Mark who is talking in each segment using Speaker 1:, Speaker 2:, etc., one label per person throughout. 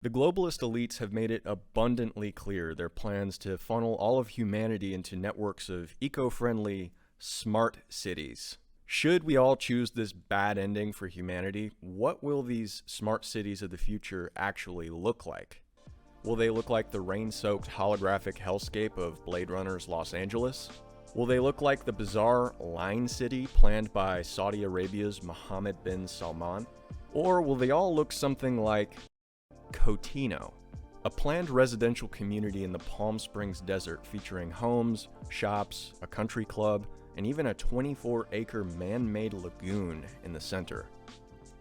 Speaker 1: The globalist elites have made it abundantly clear their plans to funnel all of humanity into networks of eco-friendly, smart cities. Should we all choose this bad ending for humanity, what will these smart cities of the future actually look like? Will they look like the rain-soaked holographic hellscape of Blade Runner's Los Angeles? Will they look like the bizarre Line City planned by Saudi Arabia's Mohammed bin Salman? Or will they all look something like Cotino, a planned residential community in the Palm Springs desert featuring homes, shops, a country club, and even a 24-acre man-made lagoon in the center?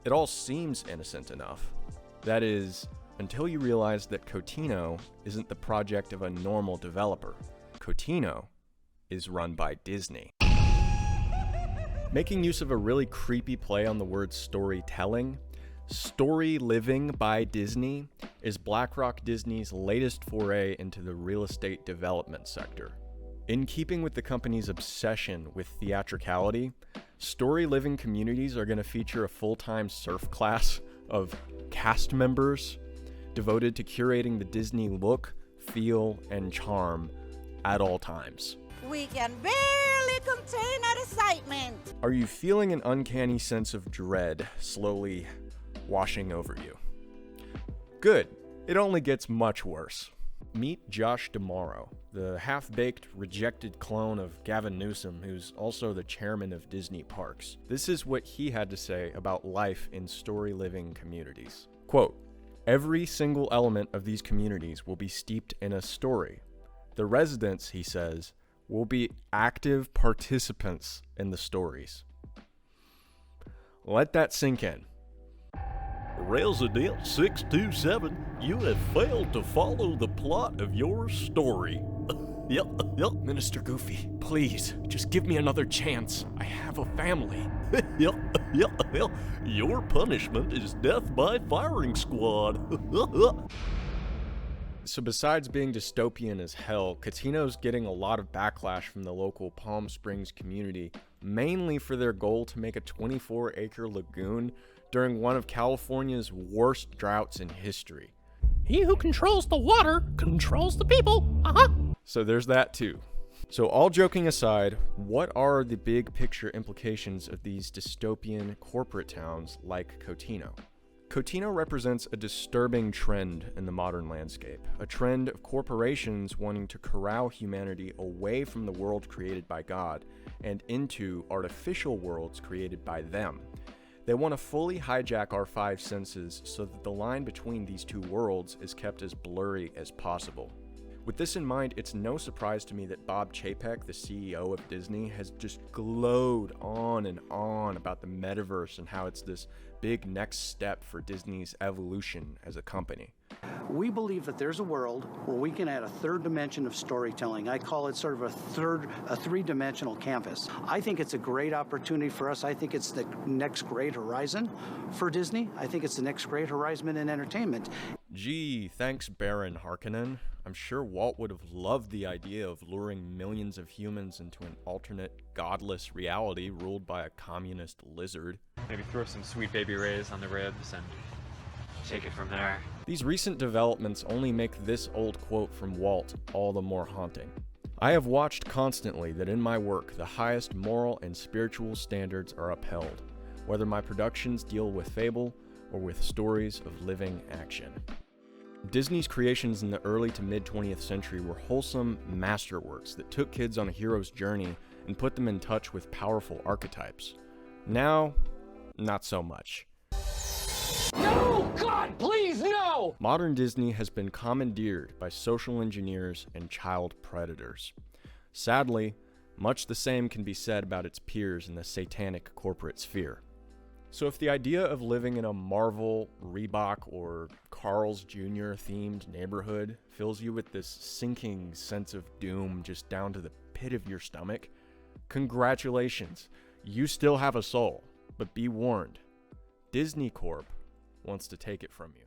Speaker 1: It all seems innocent enough. That is, until you realize that Cotino isn't the project of a normal developer. Cotino is run by Disney. Making use of a really creepy play on the word storytelling, Story Living by Disney is BlackRock Disney's latest foray into the real estate development sector. In keeping with the company's obsession with theatricality, Story Living communities are going to feature a full-time surf class of cast members devoted to curating the Disney look, feel, and charm at all times.
Speaker 2: We can barely contain our excitement.
Speaker 1: Are you feeling an uncanny sense of dread slowly washing over you? Good. It only gets much worse. Meet Josh D'Amaro, the half-baked, rejected clone of Gavin Newsom, who's also the chairman of Disney Parks. This is what he had to say about life in Story Living communities. Quote, "Every single element of these communities will be steeped in a story. The residents," he says, "will be active participants in the stories." Let that sink in.
Speaker 3: Resident 627, you have failed to follow the plot of your story. Yep.
Speaker 1: Minister Goofy, please, just give me another chance. I have a family.
Speaker 3: Yep. Your punishment is death by firing squad.
Speaker 1: So besides being dystopian as hell, Cotino's getting a lot of backlash from the local Palm Springs community, mainly for their goal to make a 24-acre lagoon during one of California's worst droughts in history.
Speaker 4: He who controls the water controls the people.
Speaker 1: So there's that too. So all joking aside, what are the big picture implications of these dystopian corporate towns like Cotino? Cotino represents a disturbing trend in the modern landscape, a trend of corporations wanting to corral humanity away from the world created by God and into artificial worlds created by them. They want to fully hijack our five senses so that the line between these two worlds is kept as blurry as possible. With this in mind, it's no surprise to me that Bob Chapek, the CEO of Disney, has just glowed on and on about the metaverse and how it's this big next step for Disney's evolution as a company.
Speaker 5: We believe that there's a world where we can add a third dimension of storytelling. I call it sort of a three-dimensional canvas. I think it's a great opportunity for us. I think it's the next great horizon for Disney. I think it's the next great horizon in entertainment.
Speaker 1: Gee, thanks Baron Harkonnen. I'm sure Walt would have loved the idea of luring millions of humans into an alternate, godless reality ruled by a communist lizard.
Speaker 6: Maybe throw some Sweet Baby Rays on the ribs and take it from there.
Speaker 1: These recent developments only make this old quote from Walt all the more haunting. I have watched constantly that in my work, the highest moral and spiritual standards are upheld, whether my productions deal with fable or with stories of living action. Disney's creations in the early to mid 20th century were wholesome masterworks that took kids on a hero's journey and put them in touch with powerful archetypes. Now, not so much.
Speaker 4: No! God, please, no!
Speaker 1: Modern Disney has been commandeered by social engineers and child predators. Sadly, much the same can be said about its peers in the satanic corporate sphere. So if the idea of living in a Marvel, Reebok, or Carl's Jr. themed neighborhood fills you with this sinking sense of doom just down to the pit of your stomach, congratulations, you still have a soul, but be warned, Disney Corp wants to take it from you.